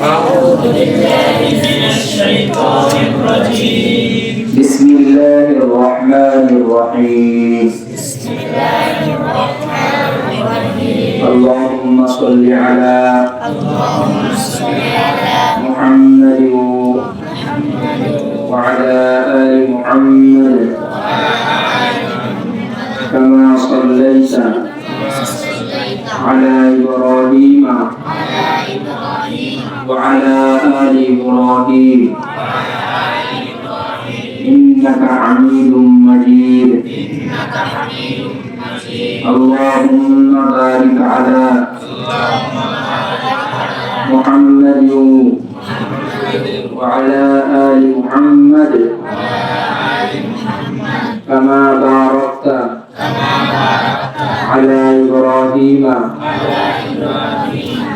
أعوذ بالله من الشيطان الرجيم. بسم الله الرحمن الرحيم. بسم الله الرحمن الرحيم. اللهم صل على محمد وعلى آل محمد كما صليت على إبراهيم وعلى آل إبراهيم إنك حميد مجيد. اللهم بارك على محمد وعلى آل محمد كما باركت على إبراهيم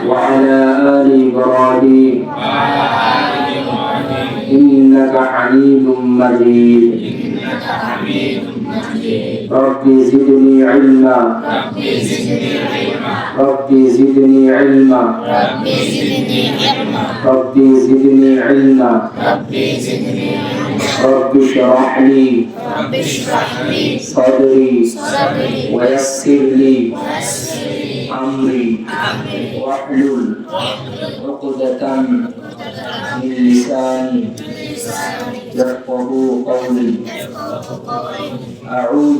وعلى آل إبراهيم إنك حميد مجيد. ربي زدني علما ربي زدني علما ربي زدني علما ربي اشرح لي صدري ويسر لي أمري واحلل عقدة من لساني يفقهوا قولي. أعوذ